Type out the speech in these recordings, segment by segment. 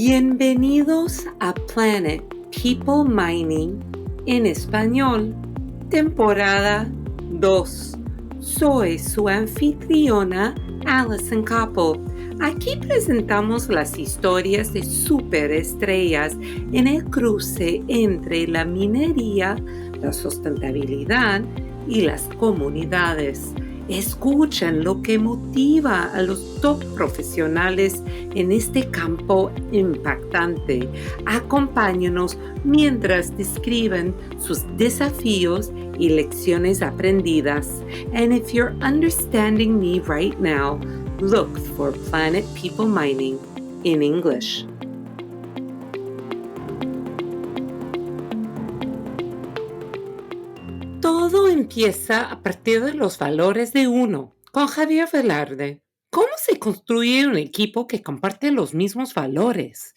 Bienvenidos a Planet People Mining en español, temporada 2. Soy su anfitriona, Alison Capo. Aquí presentamos las historias de superestrellas en el cruce entre la minería, la sustentabilidad y las comunidades. Escuchen lo que motiva a los top profesionales en este campo impactante. Acompáñenos mientras describen sus desafíos y lecciones aprendidas. And if you're understanding me right now, look for Planet People Mining in English. Todo empieza a partir de los valores de uno, con Javier Velarde. ¿Cómo se construye un equipo que comparte los mismos valores?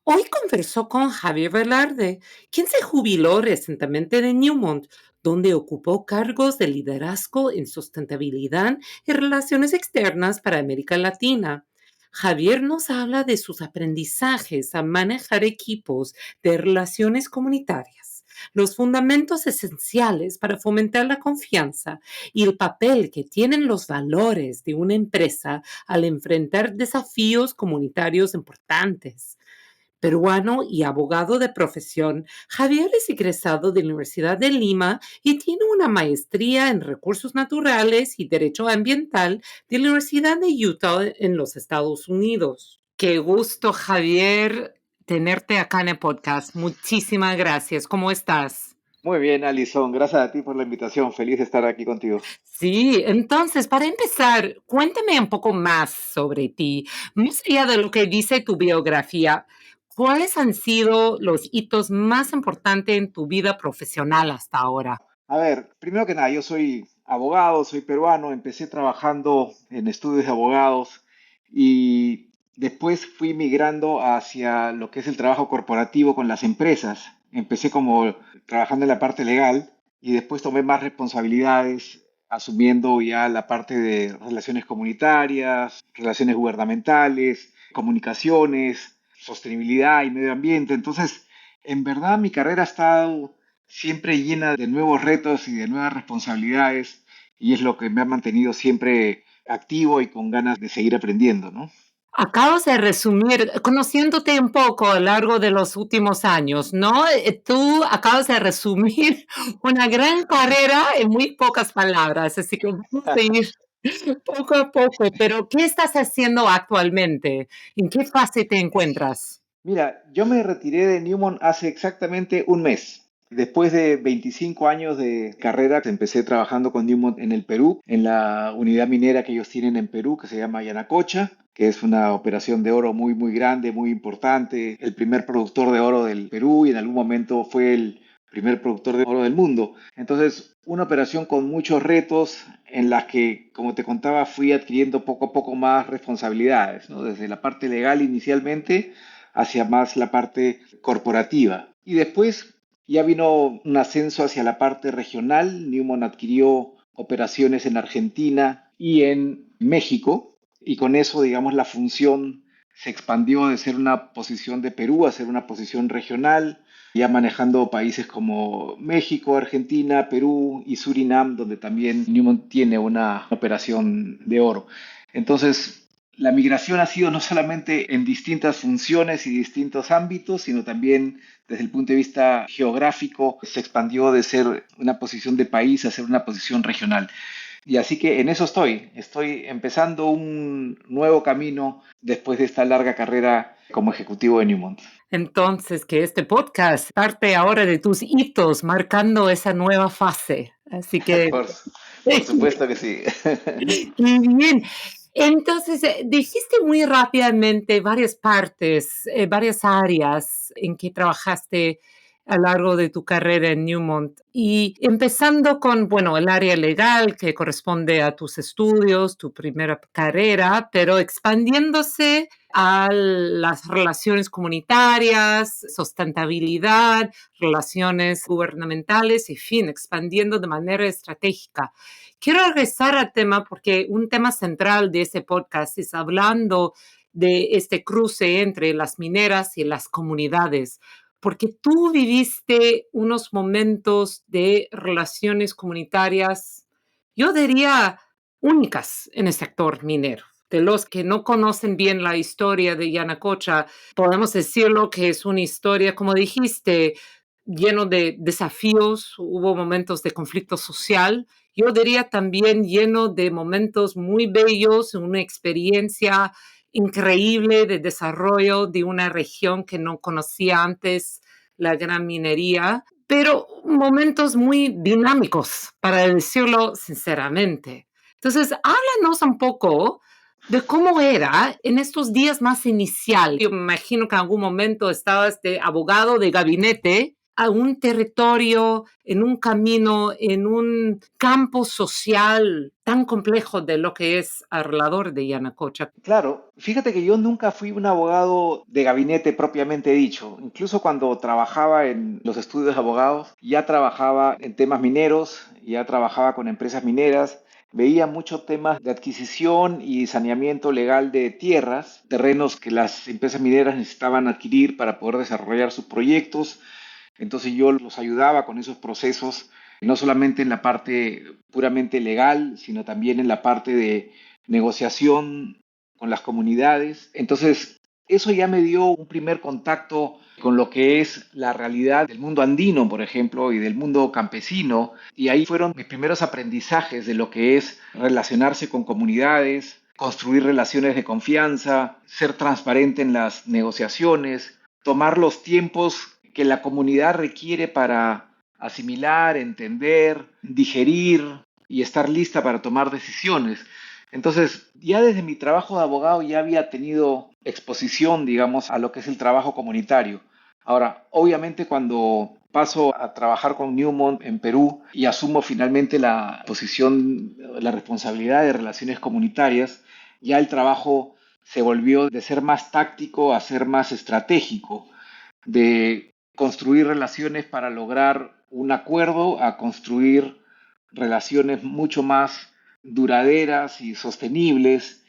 Hoy conversó con Javier Velarde, quien se jubiló recientemente de Newmont, donde ocupó cargos de liderazgo en sustentabilidad y relaciones externas para América Latina. Javier nos habla de sus aprendizajes a manejar equipos de relaciones comunitarias, los fundamentos esenciales para fomentar la confianza y el papel que tienen los valores de una empresa al enfrentar desafíos comunitarios importantes. Peruano y abogado de profesión, Javier es egresado de la Universidad de Lima y tiene una maestría en recursos naturales y derecho ambiental de la Universidad de Utah en los Estados Unidos. Qué gusto, Javier, tenerte acá en el podcast. Muchísimas gracias. ¿Cómo estás? Muy bien, Alison, gracias a ti por la invitación. Feliz de estar aquí contigo. Sí, entonces, para empezar, cuéntame un poco más sobre ti. Más allá de lo que dice tu biografía, ¿cuáles han sido los hitos más importantes en tu vida profesional hasta ahora? A ver, primero que nada, yo soy abogado, soy peruano, empecé trabajando en estudios de abogados y después fui migrando hacia lo que es el trabajo corporativo con las empresas. Empecé como trabajando en la parte legal y después tomé más responsabilidades, asumiendo ya la parte de relaciones comunitarias, relaciones gubernamentales, comunicaciones, sostenibilidad y medio ambiente. Entonces, en verdad mi carrera ha estado siempre llena de nuevos retos y de nuevas responsabilidades y es lo que me ha mantenido siempre activo y con ganas de seguir aprendiendo, ¿no? Acabas de resumir, conociéndote un poco a lo largo de los últimos años, ¿no? Tú acabas de resumir una gran carrera en muy pocas palabras, así que vamos a ir poco a poco, pero ¿qué estás haciendo actualmente? ¿En qué fase te encuentras? Mira, yo me retiré de Newmont hace exactamente un mes. Después de 25 años de carrera, empecé trabajando con Newmont en el Perú, en la unidad minera que ellos tienen en Perú, que se llama Yanacocha, que es una operación de oro muy, muy grande, muy importante, el primer productor de oro del Perú y en algún momento fue el primer productor de oro del mundo. Entonces, una operación con muchos retos en las que, como te contaba, fui adquiriendo poco a poco más responsabilidades, ¿no? Desde la parte legal inicialmente hacia más la parte corporativa. Y después ya vino un ascenso hacia la parte regional. Newmont adquirió operaciones en Argentina y en México y con eso, digamos, la función se expandió de ser una posición de Perú a ser una posición regional, ya manejando países como México, Argentina, Perú y Surinam, donde también Newmont tiene una operación de oro. Entonces, la migración ha sido no solamente en distintas funciones y distintos ámbitos, sino también desde el punto de vista geográfico, se expandió de ser una posición de país a ser una posición regional. Y así que en eso estoy empezando un nuevo camino después de esta larga carrera como ejecutivo de Newmont. Entonces, que este podcast parte ahora de tus hitos, marcando esa nueva fase. Así que, Por supuesto que sí. qué bien. Entonces, dijiste muy rápidamente varias partes, varias áreas en que trabajaste a lo largo de tu carrera en Newmont. Y empezando con, bueno, el área legal que corresponde a tus estudios, tu primera carrera, pero expandiéndose a las relaciones comunitarias, sustentabilidad, relaciones gubernamentales, y fin, expandiendo de manera estratégica. Quiero regresar al tema porque un tema central de ese podcast es hablando de este cruce entre las mineras y las comunidades, porque tú viviste unos momentos de relaciones comunitarias, yo diría, únicas en el sector minero. De los que no conocen bien la historia de Yanacocha, podemos decirlo que es una historia, como dijiste, lleno de desafíos, hubo momentos de conflicto social, yo diría también lleno de momentos muy bellos, una experiencia increíble de desarrollo de una región que no conocía antes la gran minería, pero momentos muy dinámicos, para decirlo sinceramente. Entonces, háblanos un poco de cómo era en estos días más iniciales. Yo me imagino que en algún momento estabas de abogado de gabinete a un territorio, en un camino, en un campo social tan complejo de lo que es alrededor de Yanacocha. Claro, fíjate que yo nunca fui un abogado de gabinete propiamente dicho. Incluso cuando trabajaba en los estudios de abogados, ya trabajaba en temas mineros, ya trabajaba con empresas mineras, veía muchos temas de adquisición y saneamiento legal de tierras, terrenos que las empresas mineras necesitaban adquirir para poder desarrollar sus proyectos. Entonces yo los ayudaba con esos procesos, no solamente en la parte puramente legal, sino también en la parte de negociación con las comunidades. Entonces, eso ya me dio un primer contacto con lo que es la realidad del mundo andino, por ejemplo, y del mundo campesino. Y ahí fueron mis primeros aprendizajes de lo que es relacionarse con comunidades, construir relaciones de confianza, ser transparente en las negociaciones, tomar los tiempos que la comunidad requiere para asimilar, entender, digerir y estar lista para tomar decisiones. Entonces, ya desde mi trabajo de abogado ya había tenido exposición, digamos, a lo que es el trabajo comunitario. Ahora, obviamente cuando paso a trabajar con Newmont en Perú y asumo finalmente la posición, la responsabilidad de relaciones comunitarias, ya el trabajo se volvió de ser más táctico a ser más estratégico, de construir relaciones para lograr un acuerdo a construir relaciones mucho más duraderas y sostenibles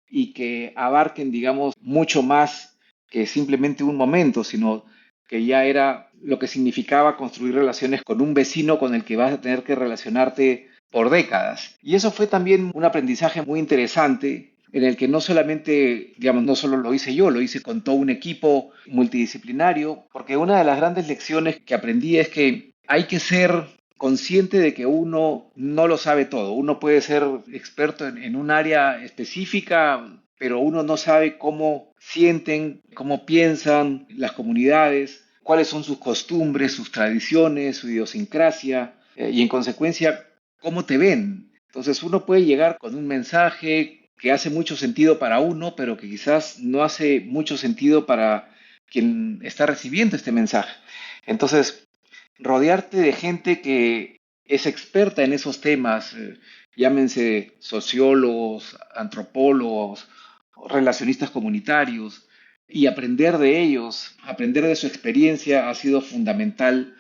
y que abarquen, digamos, mucho más que simplemente un momento, sino que ya era lo que significaba construir relaciones con un vecino con el que vas a tener que relacionarte por décadas. Y eso fue también un aprendizaje muy interesante en el que no solamente, digamos, no solo lo hice yo, lo hice con todo un equipo multidisciplinario, porque una de las grandes lecciones que aprendí es que hay que ser consciente de que uno no lo sabe todo. Uno puede ser experto en un área específica, pero uno no sabe cómo sienten, cómo piensan las comunidades, cuáles son sus costumbres, sus tradiciones, su idiosincrasia, y en consecuencia, cómo te ven. Entonces uno puede llegar con un mensaje que hace mucho sentido para uno, pero que quizás no hace mucho sentido para quien está recibiendo este mensaje. Entonces, rodearte de gente que es experta en esos temas, llámense sociólogos, antropólogos, relacionistas comunitarios, y aprender de ellos, aprender de su experiencia ha sido fundamental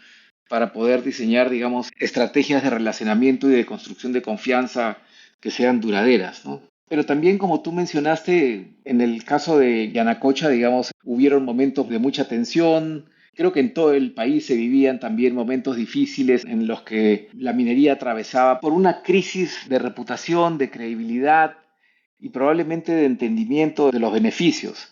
para poder diseñar, digamos, estrategias de relacionamiento y de construcción de confianza que sean duraderas, ¿no? Pero también, como tú mencionaste, en el caso de Yanacocha, digamos, hubieron momentos de mucha tensión. Creo que en todo el país se vivían también momentos difíciles en los que la minería atravesaba por una crisis de reputación, de credibilidad y probablemente de entendimiento de los beneficios.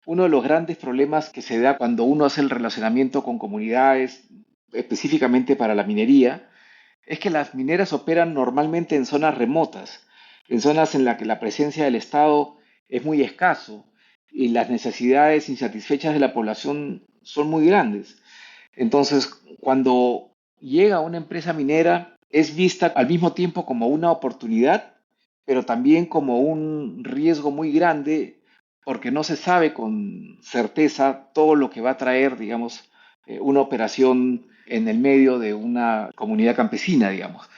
Uno de los grandes problemas que se da cuando uno hace el relacionamiento con comunidades, específicamente para la minería, es que las mineras operan normalmente en zonas remotas, en zonas en las que la presencia del Estado es muy escaso y las necesidades insatisfechas de la población son muy grandes. Entonces, cuando llega una empresa minera, es vista al mismo tiempo como una oportunidad, pero también como un riesgo muy grande porque no se sabe con certeza todo lo que va a traer, digamos, una operación en el medio de una comunidad campesina, digamos.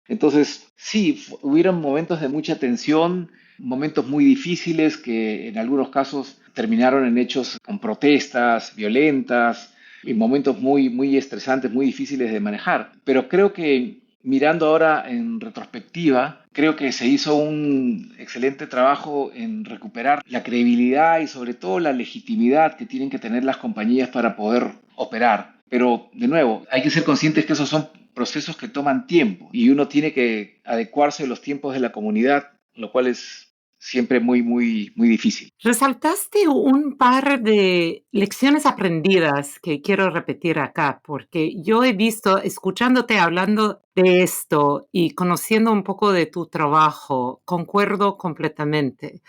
Entonces, sí, hubieron momentos de mucha tensión, momentos muy difíciles que en algunos casos terminaron en hechos con protestas violentas y momentos muy, muy estresantes, muy difíciles de manejar. Pero creo que mirando ahora en retrospectiva, Creo que se hizo un excelente trabajo en recuperar la credibilidad y sobre todo la legitimidad que tienen que tener las compañías para poder operar. Pero de nuevo, hay que ser conscientes que esos son procesos que toman tiempo y uno tiene que adecuarse a los tiempos de la comunidad, lo cual es siempre muy difícil. Resaltaste un par de lecciones aprendidas que quiero repetir acá, porque yo he visto, escuchándote hablando de esto y conociendo un poco de tu trabajo, concuerdo completamente.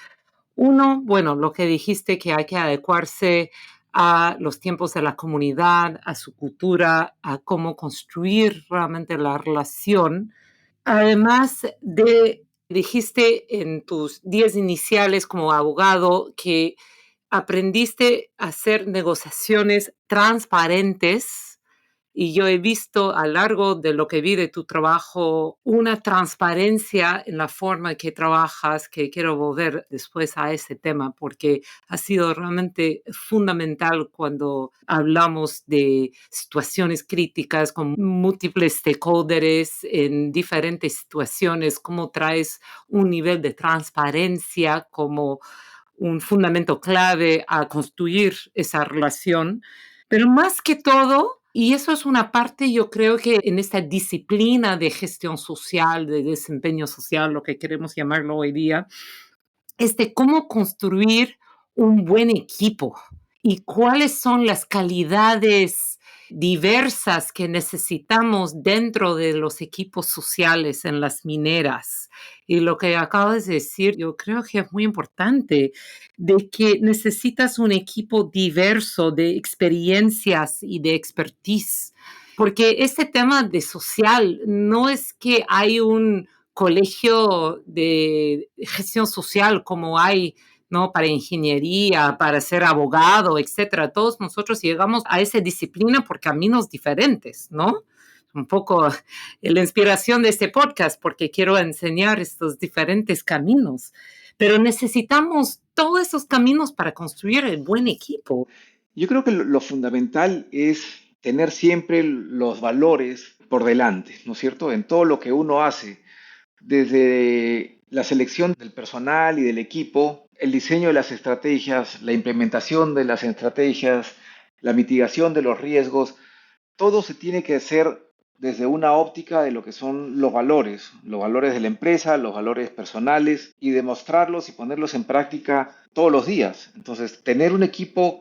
Uno, bueno, lo que dijiste que hay que adecuarse a los tiempos de la comunidad, a su cultura, a cómo construir realmente la relación. Además de, dijiste en tus días iniciales como abogado que aprendiste a hacer negociaciones transparentes y yo he visto a lo largo de lo que vi de tu trabajo una transparencia en la forma que trabajas, que quiero volver después a ese tema, porque ha sido realmente fundamental cuando hablamos de situaciones críticas con múltiples stakeholders en diferentes situaciones, cómo traes un nivel de transparencia como un fundamento clave a construir esa relación. Pero más que todo, y eso es una parte, yo creo que en esta disciplina de gestión social, de desempeño social, lo que queremos llamarlo hoy día, cómo construir un buen equipo y cuáles son las calidades diversas que necesitamos dentro de los equipos sociales en las mineras. Y lo que acabas de decir, yo creo que es muy importante, de que necesitas un equipo diverso de experiencias y de expertise. Porque este tema de social no es que hay un colegio de gestión social como hay, ¿no? Para ingeniería, para ser abogado, etcétera. Todos nosotros llegamos a esa disciplina por caminos diferentes, ¿no? Un poco la inspiración de este podcast, porque quiero enseñar estos diferentes caminos. Pero necesitamos todos esos caminos para construir el buen equipo. Yo creo que lo fundamental es tener siempre los valores por delante, ¿no es cierto? En todo lo que uno hace, desde la selección del personal y del equipo, el diseño de las estrategias, la implementación de las estrategias, la mitigación de los riesgos, todo se tiene que hacer desde una óptica de lo que son los valores de la empresa, los valores personales y demostrarlos y ponerlos en práctica todos los días. Entonces, tener un equipo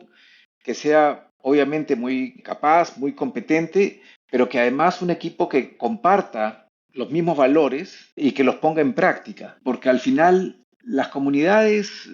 que sea obviamente muy capaz, muy competente, pero que además un equipo que comparta los mismos valores y que los ponga en práctica, porque al final las comunidades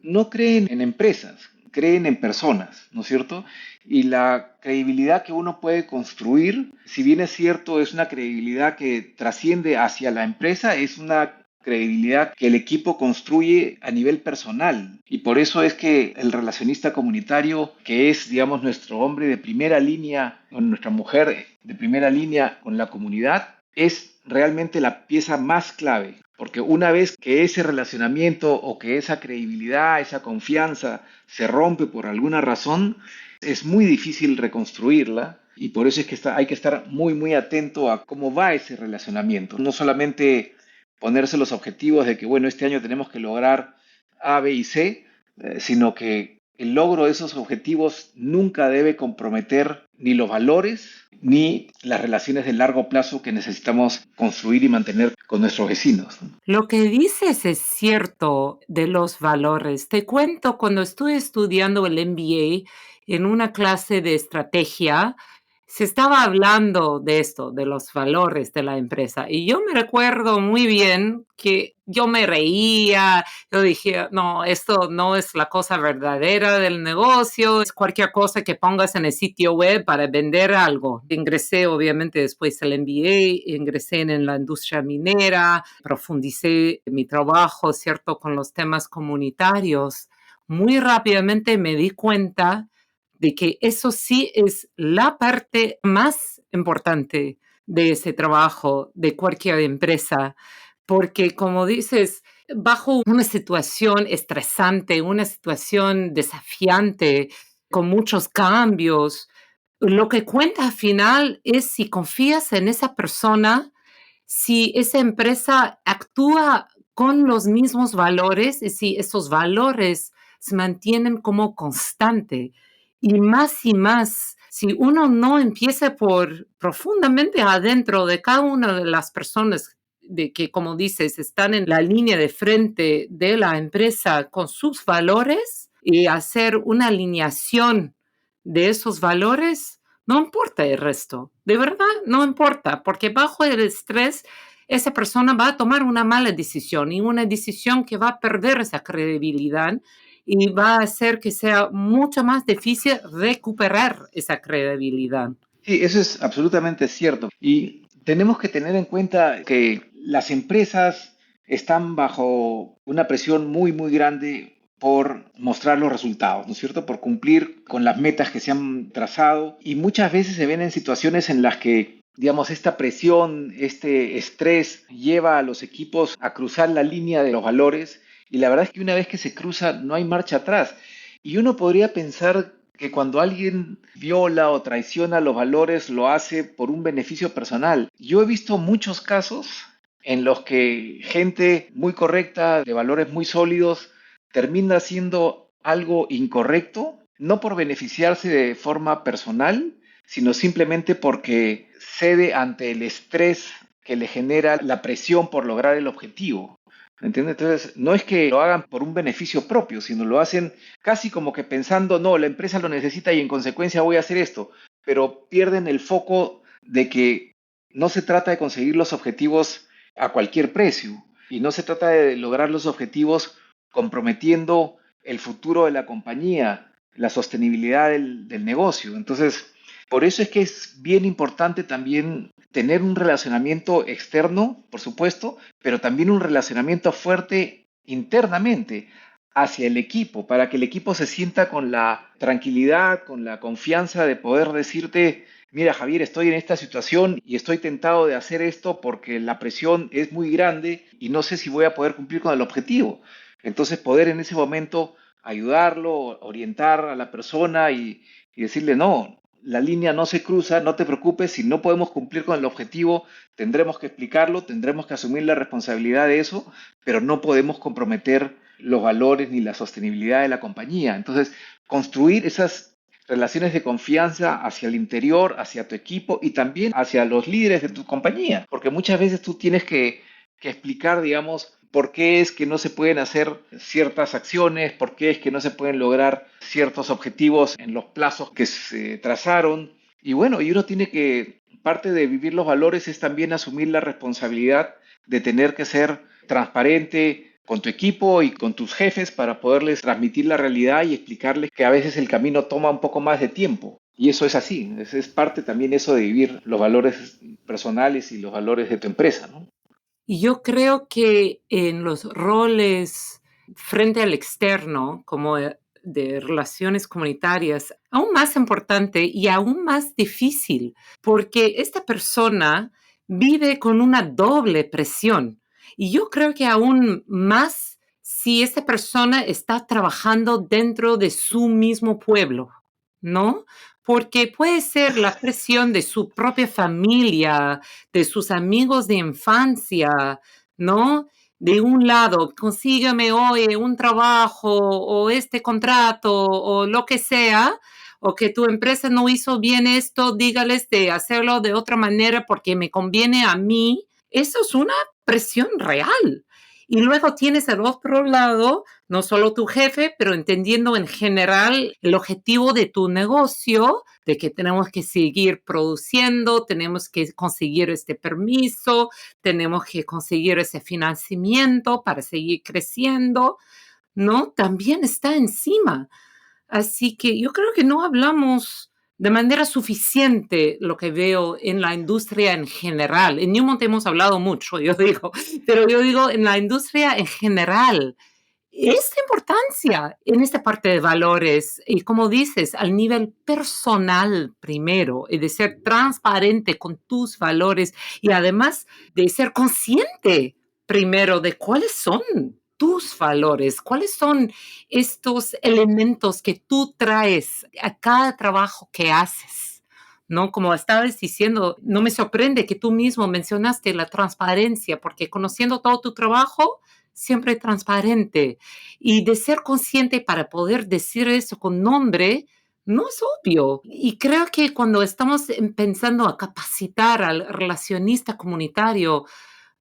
no creen en empresas, creen en personas, ¿no es cierto? Y la credibilidad que uno puede construir, si bien es cierto, es una credibilidad que trasciende hacia la empresa, es una credibilidad que el equipo construye a nivel personal. Y por eso es que el relacionista comunitario, que es, digamos, nuestro hombre de primera línea, o nuestra mujer de primera línea con la comunidad, es realmente la pieza más clave. Porque una vez que ese relacionamiento o que esa credibilidad, esa confianza se rompe por alguna razón, es muy difícil reconstruirla. Y por eso es que hay que estar muy atento a cómo va ese relacionamiento. No solamente ponerse los objetivos de que, bueno, este año tenemos que lograr A, B y C, sino que el logro de esos objetivos nunca debe comprometer ni los valores ni las relaciones de largo plazo que necesitamos construir y mantener con nuestros vecinos, ¿no? Lo que dices es cierto de los valores. Te cuento, cuando estuve estudiando el MBA en una clase de estrategia, se estaba hablando de esto, de los valores de la empresa. Y yo me recuerdo muy bien que yo me reía, yo dije, no, esto no es la cosa verdadera del negocio, es cualquier cosa que pongas en el sitio web para vender algo. Ingresé, obviamente, después del MBA, ingresé en la industria minera, profundicé mi trabajo, ¿cierto?, con los temas comunitarios. Muy rápidamente me di cuenta de que eso sí es la parte más importante de ese trabajo de cualquier empresa, porque como dices, bajo una situación estresante, una situación desafiante, con muchos cambios, lo que cuenta al final es si confías en esa persona si esa empresa actúa con los mismos valores y si esos valores se mantienen como constante. Y más, si uno no empieza por profundamente adentro de cada una de las personas de que, como dices, están en la línea de frente de la empresa con sus valores y hacer una alineación de esos valores, no importa el resto, de verdad no importa, porque bajo el estrés esa persona va a tomar una mala decisión y una decisión que va a perder esa credibilidad y va a hacer que sea mucho más difícil recuperar esa credibilidad. Sí, eso es absolutamente cierto. Y tenemos que tener en cuenta que las empresas están bajo una presión muy, muy grande por mostrar los resultados, ¿no es cierto? Por cumplir con las metas que se han trazado. Y muchas veces se ven en situaciones en las que, digamos, esta presión, este estrés lleva a los equipos a cruzar la línea de los valores. Y la verdad es que una vez que se cruza, no hay marcha atrás. Y uno podría pensar que cuando alguien viola o traiciona los valores lo hace por un beneficio personal. Yo he visto muchos casos en los que gente muy correcta, de valores muy sólidos, termina haciendo algo incorrecto, no por beneficiarse de forma personal, sino simplemente porque cede ante el estrés que le genera la presión por lograr el objetivo. ¿Me entiendes? Entonces, no es que lo hagan por un beneficio propio, sino lo hacen casi como que pensando, no, la empresa lo necesita y en consecuencia voy a hacer esto, pero pierden el foco de que no se trata de conseguir los objetivos a cualquier precio y no se trata de lograr los objetivos comprometiendo el futuro de la compañía, la sostenibilidad del negocio. Entonces, por eso es que es bien importante también tener un relacionamiento externo, por supuesto, pero también un relacionamiento fuerte internamente hacia el equipo, para que el equipo se sienta con la tranquilidad, con la confianza de poder decirte, mira Javier, estoy en esta situación y estoy tentado de hacer esto porque la presión es muy grande y no sé si voy a poder cumplir con el objetivo. Entonces poder en ese momento ayudarlo, orientar a la persona y decirle, no, la línea no se cruza, no te preocupes, si no podemos cumplir con el objetivo, tendremos que explicarlo, tendremos que asumir la responsabilidad de eso, pero no podemos comprometer los valores ni la sostenibilidad de la compañía. Entonces, construir esas relaciones de confianza hacia el interior, hacia tu equipo y también hacia los líderes de tu compañía, porque muchas veces tú tienes que explicar, digamos, por qué es que no se pueden hacer ciertas acciones, por qué es que no se pueden lograr ciertos objetivos en los plazos que se trazaron. Y bueno, y uno tiene que, parte de vivir los valores es también asumir la responsabilidad de tener que ser transparente con tu equipo y con tus jefes para poderles transmitir la realidad y explicarles que a veces el camino toma un poco más de tiempo. Y eso es así, es parte también eso de vivir los valores personales y los valores de tu empresa, ¿no? Y yo creo que en los roles frente al externo, como de relaciones comunitarias, aún más importante y aún más difícil, porque esta persona vive con una doble presión. Y yo creo que aún más si esta persona está trabajando dentro de su mismo pueblo, ¿no? Porque puede ser la presión de su propia familia, de sus amigos de infancia, ¿no? De un lado, consígueme hoy un trabajo o este contrato o lo que sea, o que tu empresa no hizo bien esto, dígales de hacerlo de otra manera porque me conviene a mí. Eso es una presión real. Y luego tienes al otro lado, no solo tu jefe, pero entendiendo en general el objetivo de tu negocio, de que tenemos que seguir produciendo, tenemos que conseguir este permiso, tenemos que conseguir ese financiamiento para seguir creciendo, ¿no? También está encima. Así que yo creo que no hablamos de manera suficiente lo que veo en la industria en general. En Newmont hemos hablado mucho, yo digo, pero yo digo en la industria en general. Esta importancia en esta parte de valores y como dices, al nivel personal primero, y de ser transparente con tus valores y además de ser consciente primero de cuáles son tus valores, cuáles son estos elementos que tú traes a cada trabajo que haces, ¿no? Como estabas diciendo, no me sorprende que tú mismo mencionaste la transparencia, porque conociendo todo tu trabajo, siempre transparente. Y de ser consciente para poder decir eso con nombre, no es obvio. Y creo que cuando estamos pensando a capacitar al relacionista comunitario,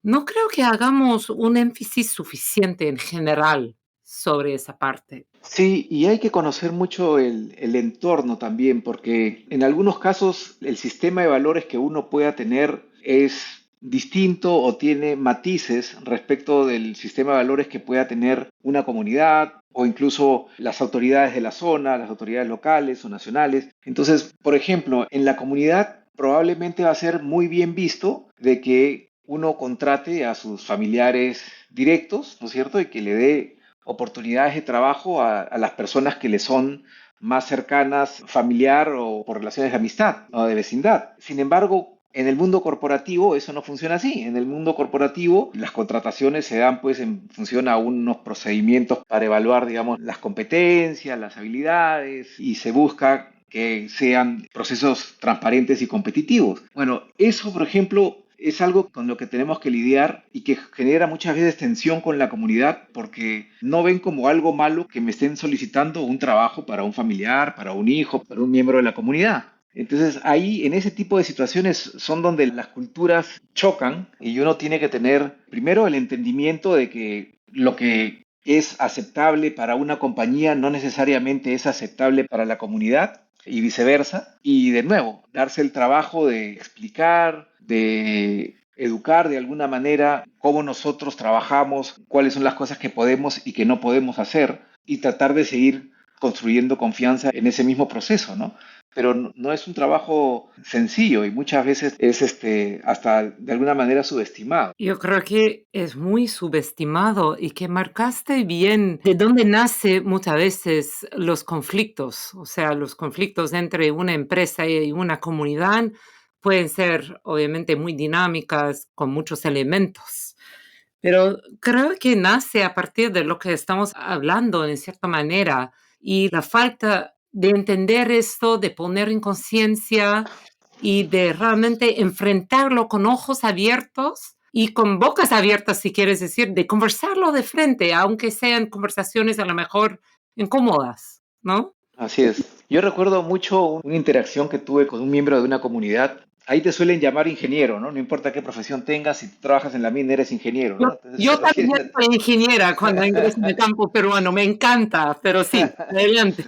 no creo que hagamos un énfasis suficiente en general sobre esa parte. Sí, y hay que conocer mucho el entorno también, porque en algunos casos el sistema de valores que uno pueda tener es distinto o tiene matices respecto del sistema de valores que pueda tener una comunidad o incluso las autoridades de la zona, las autoridades locales o nacionales. Entonces, por ejemplo, en la comunidad probablemente va a ser muy bien visto de que uno contrate a sus familiares directos, ¿no es cierto? Y que le dé oportunidades de trabajo a las personas que le son más cercanas, familiar o por relaciones de amistad o de vecindad. Sin embargo, en el mundo corporativo eso no funciona así. En el mundo corporativo las contrataciones se dan pues en función a unos procedimientos para evaluar, digamos, las competencias, las habilidades y se busca que sean procesos transparentes y competitivos. Bueno, eso, por ejemplo, es algo con lo que tenemos que lidiar y que genera muchas veces tensión con la comunidad porque no ven como algo malo que me estén solicitando un trabajo para un familiar, para un hijo, para un miembro de la comunidad. Entonces ahí, en ese tipo de situaciones, son donde las culturas chocan y uno tiene que tener primero el entendimiento de que lo que es aceptable para una compañía no necesariamente es aceptable para la comunidad y viceversa. Y de nuevo, darse el trabajo de explicar, de educar de alguna manera cómo nosotros trabajamos, cuáles son las cosas que podemos y que no podemos hacer y tratar de seguir construyendo confianza en ese mismo proceso, ¿no? Pero no es un trabajo sencillo y muchas veces es hasta de alguna manera subestimado. Yo creo que es muy subestimado y que marcaste bien de dónde nace muchas veces los conflictos. O sea, los conflictos entre una empresa y una comunidad pueden ser obviamente muy dinámicas, con muchos elementos. Pero creo que nace a partir de lo que estamos hablando en cierta manera y la falta de entender esto, de poner en conciencia y de realmente enfrentarlo con ojos abiertos y con bocas abiertas, si quieres decir, de conversarlo de frente, aunque sean conversaciones a lo mejor incómodas, ¿no? Así es. Yo recuerdo mucho una interacción que tuve con un miembro de una comunidad. Ahí te suelen llamar ingeniero, ¿no? No importa qué profesión tengas, si tú trabajas en la mina eres ingeniero, Yo, ¿no? Entonces yo se también refieren. soy ingeniera cuando ingreso en el campo peruano, me encanta, pero sí, adelante.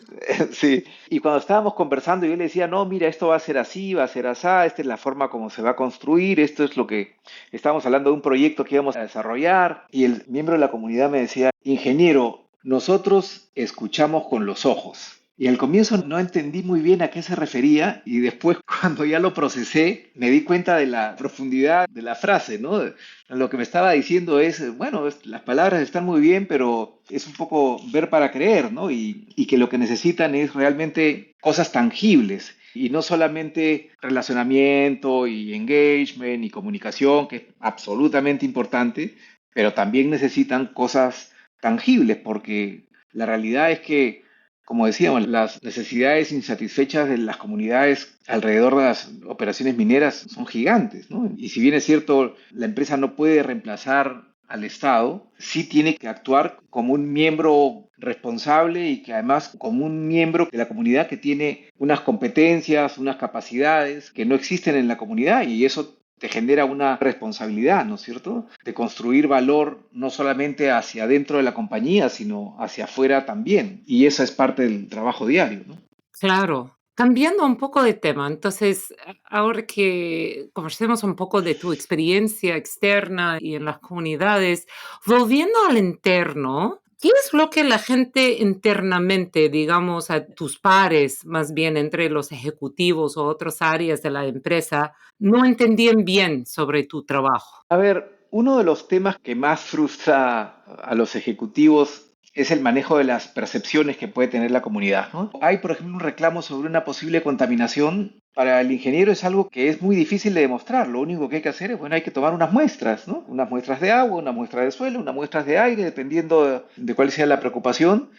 Sí, y cuando estábamos conversando, yo le decía, no, mira, esto va a ser así, va a ser así, esta es la forma como se va a construir, esto es lo que estábamos hablando de un proyecto que íbamos a desarrollar, y el miembro de la comunidad me decía, ingeniero, nosotros escuchamos con los ojos. Y al comienzo no entendí muy bien a qué se refería y después cuando ya lo procesé me di cuenta de la profundidad de la frase, ¿no? Lo que me estaba diciendo es, bueno, las palabras están muy bien, pero es un poco ver para creer, ¿no? Y que lo que necesitan es realmente cosas tangibles y no solamente relacionamiento y engagement y comunicación, que es absolutamente importante, pero también necesitan cosas tangibles, porque la realidad es que, como decíamos, las necesidades insatisfechas de las comunidades alrededor de las operaciones mineras son gigantes, ¿no? Y si bien es cierto, la empresa no puede reemplazar al Estado, sí tiene que actuar como un miembro responsable y que además como un miembro de la comunidad que tiene unas competencias, unas capacidades que no existen en la comunidad y eso te genera una responsabilidad, ¿no es cierto? De construir valor no solamente hacia adentro de la compañía, sino hacia afuera también. Y esa es parte del trabajo diario, ¿no? Claro. Cambiando un poco de tema, entonces, ahora que conversemos un poco de tu experiencia externa y en las comunidades, volviendo al interno, ¿qué es lo que la gente internamente, digamos, a tus pares, más bien entre los ejecutivos o otras áreas de la empresa, no entendían bien sobre tu trabajo? A ver, uno de los temas que más frustra a los ejecutivos es el manejo de las percepciones que puede tener la comunidad, ¿no? Hay, por ejemplo, un reclamo sobre una posible contaminación. Para el ingeniero es algo que es muy difícil de demostrar. Lo único que hay que hacer es, bueno, hay que tomar unas muestras, ¿no? Unas muestras de agua, una muestra de suelo, unas muestras de aire, dependiendo de cuál sea la preocupación.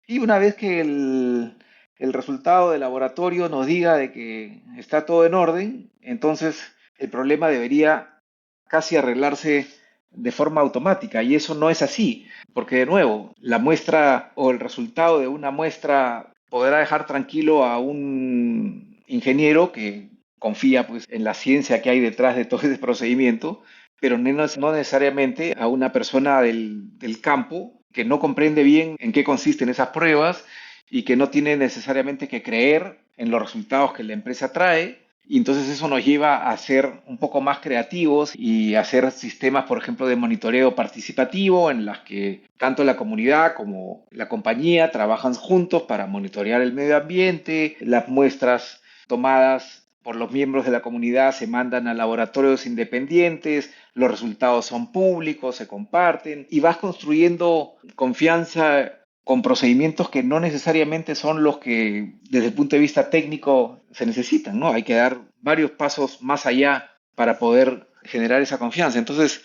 Y una vez que el resultado del laboratorio nos diga de que está todo en orden, entonces el problema debería casi arreglarse de forma automática y eso no es así, porque de nuevo, la muestra o el resultado de una muestra podrá dejar tranquilo a un ingeniero que confía pues en la ciencia que hay detrás de todo ese procedimiento, pero no necesariamente a una persona del campo que no comprende bien en qué consisten esas pruebas y que no tiene necesariamente que creer en los resultados que la empresa trae. Y entonces eso nos lleva a ser un poco más creativos y hacer sistemas, por ejemplo, de monitoreo participativo en las que tanto la comunidad como la compañía trabajan juntos para monitorear el medio ambiente, las muestras tomadas por los miembros de la comunidad se mandan a laboratorios independientes, los resultados son públicos, se comparten y vas construyendo confianza con procedimientos que no necesariamente son los que desde el punto de vista técnico se necesitan, ¿no? Hay que dar varios pasos más allá para poder generar esa confianza. Entonces,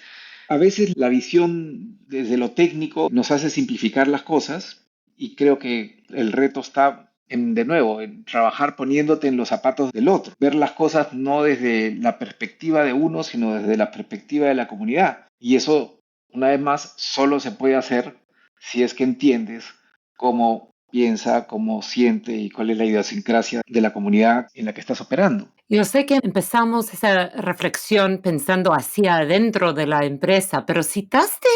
a veces la visión desde lo técnico nos hace simplificar las cosas y creo que el reto está de nuevo, en trabajar poniéndote en los zapatos del otro, ver las cosas no desde la perspectiva de uno, sino desde la perspectiva de la comunidad. Y eso, una vez más, solo se puede hacer si es que entiendes cómo piensa, cómo siente y cuál es la idiosincrasia de la comunidad en la que estás operando. Yo sé que empezamos esa reflexión pensando hacia adentro de la empresa, pero citaste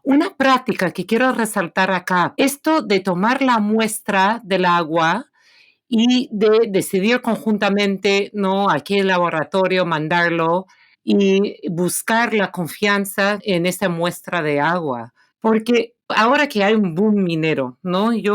una práctica que quiero resaltar acá. Esto de tomar la muestra del agua y de decidir conjuntamente, ¿no? A qué laboratorio mandarlo y buscar la confianza en esa muestra de agua. Porque ahora que hay un boom minero, ¿no? Y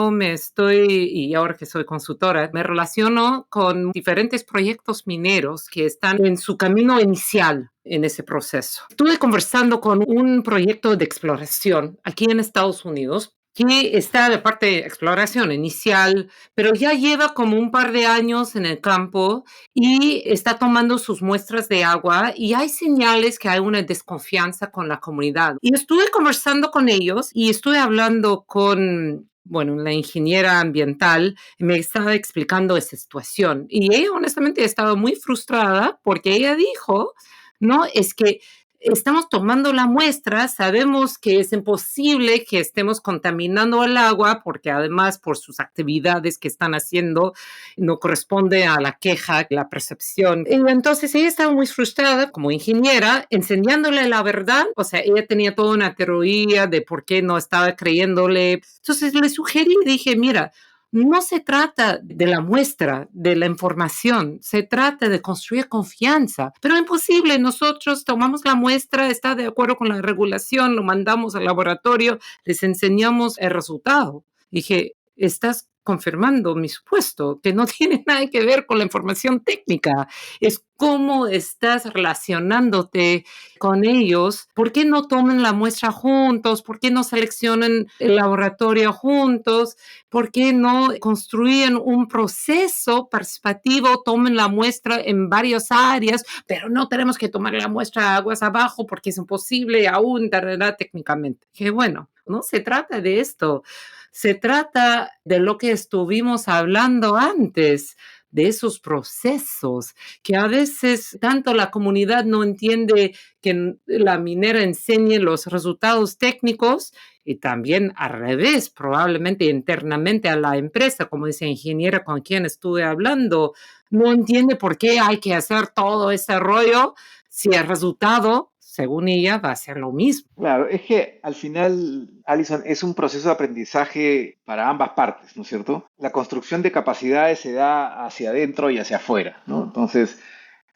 ahora que soy consultora, me relaciono con diferentes proyectos mineros que están en su camino inicial en ese proceso. Estuve conversando con un proyecto de exploración aquí en Estados Unidos que está de parte de exploración inicial, pero ya lleva como un par de años en el campo y está tomando sus muestras de agua y hay señales que hay una desconfianza con la comunidad. Y estuve conversando con ellos y estuve hablando con, bueno, la ingeniera ambiental y me estaba explicando esa situación. Y ella honestamente estaba muy frustrada porque ella dijo, no, es que estamos tomando la muestra, sabemos que es imposible que estemos contaminando el agua porque además por sus actividades que están haciendo no corresponde a la queja, la percepción. Y entonces ella estaba muy frustrada como ingeniera enseñándole la verdad, o sea, ella tenía toda una teoría de por qué no estaba creyéndole. Entonces le sugerí y dije, mira, no se trata de la muestra, de la información, se trata de construir confianza, pero es imposible. Nosotros tomamos la muestra, está de acuerdo con la regulación, lo mandamos al laboratorio, les enseñamos el resultado. Dije, estás confirmando mi supuesto, que no tiene nada que ver con la información técnica, es cómo estás relacionándote con ellos. ¿Por qué no toman la muestra juntos? ¿Por qué no seleccionan el laboratorio juntos? ¿Por qué no construyen un proceso participativo? Tomen la muestra en varias áreas, pero no tenemos que tomar la muestra aguas abajo porque es imposible aún, técnicamente. Que bueno, no se trata de esto. Se trata de lo que estuvimos hablando antes, de esos procesos que a veces tanto la comunidad no entiende que la minera enseñe los resultados técnicos y también al revés, probablemente internamente a la empresa, como dice ingeniera con quien estuve hablando, no entiende por qué hay que hacer todo ese rollo si el resultado, según ella, va a ser lo mismo. Claro, es que al final, Alison, es un proceso de aprendizaje para ambas partes, ¿no es cierto? La construcción de capacidades se da hacia adentro y hacia afuera, ¿no? Entonces,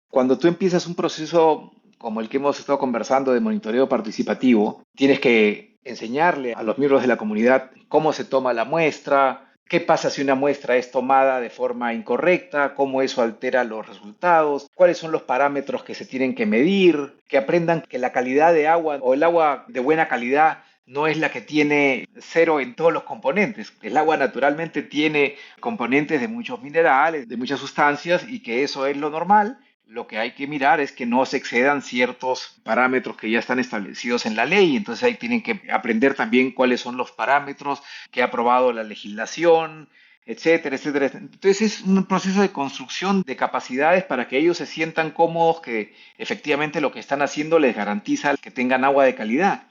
cuando tú empiezas un proceso como el que hemos estado conversando de monitoreo participativo, tienes que enseñarle a los miembros de la comunidad cómo se toma la muestra, qué pasa si una muestra es tomada de forma incorrecta, cómo eso altera los resultados, cuáles son los parámetros que se tienen que medir, que aprendan que la calidad de agua o el agua de buena calidad no es la que tiene cero en todos los componentes. El agua naturalmente tiene componentes de muchos minerales, de muchas sustancias y que eso es lo normal. Lo que hay que mirar es que no se excedan ciertos parámetros que ya están establecidos en la ley. Entonces ahí tienen que aprender también cuáles son los parámetros que ha aprobado la legislación, etcétera, etcétera. Entonces es un proceso de construcción de capacidades para que ellos se sientan cómodos, que efectivamente lo que están haciendo les garantiza que tengan agua de calidad.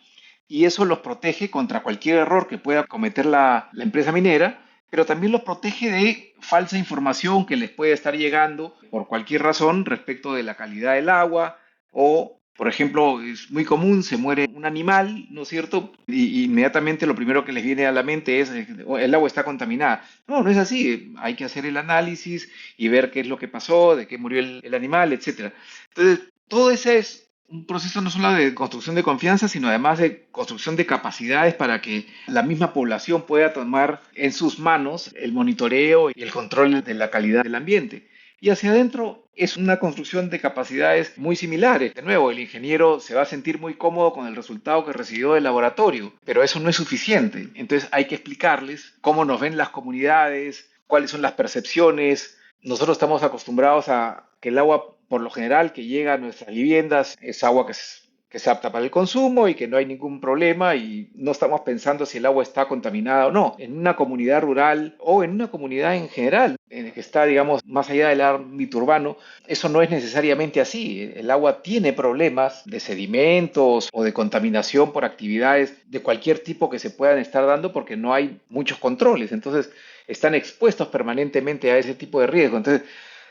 Y eso los protege contra cualquier error que pueda cometer la empresa minera, pero también los protege de falsa información que les puede estar llegando por cualquier razón respecto de la calidad del agua o, por ejemplo, es muy común, se muere un animal, ¿no es cierto? Y inmediatamente lo primero que les viene a la mente es el agua está contaminada. No, no es así. Hay que hacer el análisis y ver qué es lo que pasó, de qué murió el animal, etcétera. Entonces, todo ese es un proceso no solo de construcción de confianza, sino además de construcción de capacidades para que la misma población pueda tomar en sus manos el monitoreo y el control de la calidad del ambiente. Y hacia adentro es una construcción de capacidades muy similares. De nuevo, el ingeniero se va a sentir muy cómodo con el resultado que recibió del laboratorio, pero eso no es suficiente. Entonces hay que explicarles cómo nos ven las comunidades, cuáles son las percepciones. Nosotros estamos acostumbrados a que el agua, por lo general, que llega a nuestras viviendas es agua que es apta para el consumo y que no hay ningún problema y no estamos pensando si el agua está contaminada o no. En una comunidad rural o en una comunidad en general, en el que está, digamos, más allá del ámbito urbano, eso no es necesariamente así. El agua tiene problemas de sedimentos o de contaminación por actividades de cualquier tipo que se puedan estar dando porque no hay muchos controles. Entonces, están expuestos permanentemente a ese tipo de riesgo. Entonces,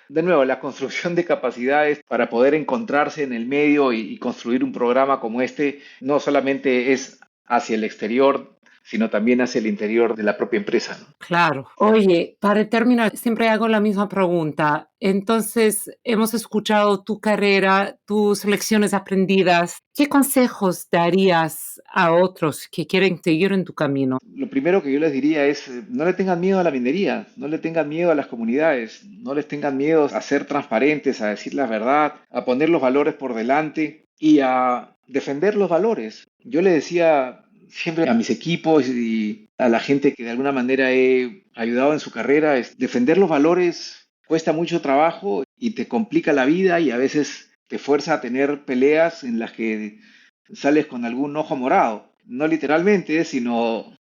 de nuevo, la construcción de capacidades para poder encontrarse en el medio y construir un programa como este no solamente es hacia el exterior, sino también hacia el interior de la propia empresa, ¿no? Claro. Oye, para terminar, siempre hago la misma pregunta. Entonces, hemos escuchado tu carrera, tus lecciones aprendidas. ¿Qué consejos darías a otros que quieren seguir en tu camino? Lo primero que yo les diría es, no le tengan miedo a la minería, no le tengan miedo a las comunidades, no les tengan miedo a ser transparentes, a decir la verdad, a poner los valores por delante y a defender los valores. Yo le decía siempre a mis equipos y a la gente que de alguna manera he ayudado en su carrera, es defender los valores cuesta mucho trabajo y te complica la vida y a veces te fuerza a tener peleas en las que sales con algún ojo morado. No literalmente, sino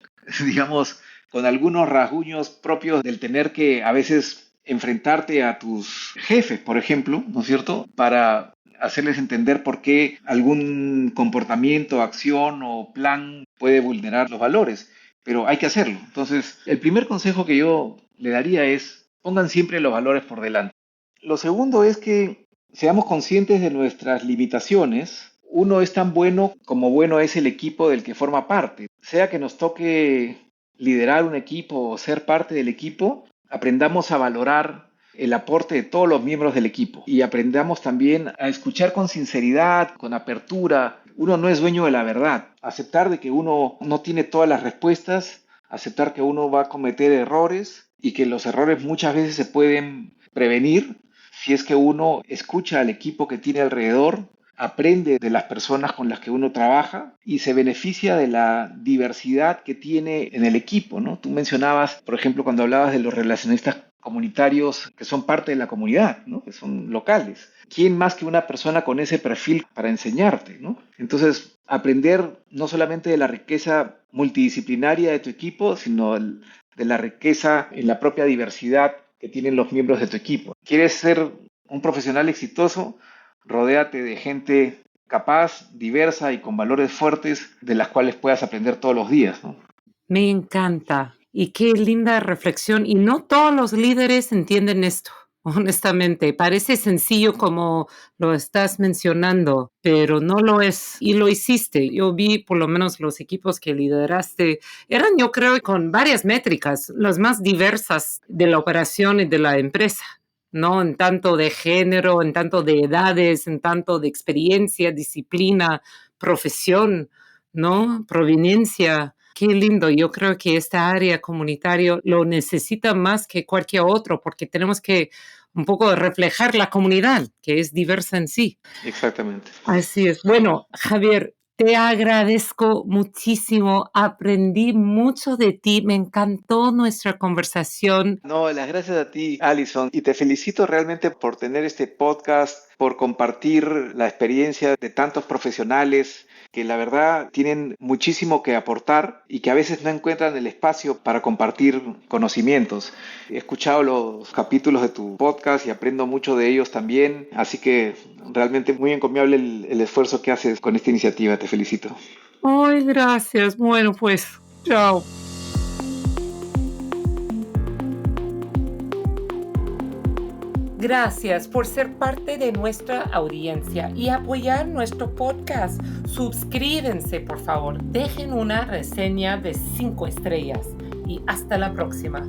digamos, con algunos rasguños propios del tener que a veces enfrentarte a tus jefes, por ejemplo, ¿no es cierto? Para hacerles entender por qué algún comportamiento, acción o plan puede vulnerar los valores, pero hay que hacerlo. Entonces, el primer consejo que yo le daría es, pongan siempre los valores por delante. Lo segundo es que seamos conscientes de nuestras limitaciones. Uno es tan bueno como bueno es el equipo del que forma parte. Sea que nos toque liderar un equipo o ser parte del equipo, aprendamos a valorar el aporte de todos los miembros del equipo y aprendamos también a escuchar con sinceridad, con apertura. Uno no es dueño de la verdad. Aceptar de que uno no tiene todas las respuestas, aceptar que uno va a cometer errores y que los errores muchas veces se pueden prevenir si es que uno escucha al equipo que tiene alrededor, aprende de las personas con las que uno trabaja y se beneficia de la diversidad que tiene en el equipo, ¿no? Tú mencionabas, por ejemplo, cuando hablabas de los relacionistas comunitarios que son parte de la comunidad, ¿no? Que son locales. ¿Quién más que una persona con ese perfil para enseñarte, ¿no? Entonces, aprender no solamente de la riqueza multidisciplinaria de tu equipo, sino de la riqueza en la propia diversidad que tienen los miembros de tu equipo. ¿Quieres ser un profesional exitoso? Rodéate de gente capaz, diversa y con valores fuertes de las cuales puedas aprender todos los días, ¿no? Me encanta. Y qué linda reflexión. Y no todos los líderes entienden esto, honestamente. Parece sencillo como lo estás mencionando, pero no lo es. Y lo hiciste. Yo vi por lo menos los equipos que lideraste. Eran, yo creo, con varias métricas, las más diversas de la operación y de la empresa. ¿No? En tanto de género, en tanto de edades, en tanto de experiencia, disciplina, profesión, ¿no? Proveniencia. Qué lindo. Yo creo que esta área comunitaria lo necesita más que cualquier otro, porque tenemos que un poco reflejar la comunidad, que es diversa en sí. Exactamente. Así es. Bueno, Javier, te agradezco muchísimo. Aprendí mucho de ti. Me encantó nuestra conversación. No, las gracias a ti, Alison, y te felicito realmente por tener este podcast, por compartir la experiencia de tantos profesionales que la verdad tienen muchísimo que aportar y que a veces no encuentran el espacio para compartir conocimientos. He escuchado los capítulos de tu podcast y aprendo mucho de ellos también, así que realmente muy encomiable el esfuerzo que haces con esta iniciativa. Te felicito. Ay, gracias. Bueno, pues, chao. Gracias por ser parte de nuestra audiencia y apoyar nuestro podcast. Suscríbanse, por favor. Dejen una reseña de 5 estrellas y hasta la próxima.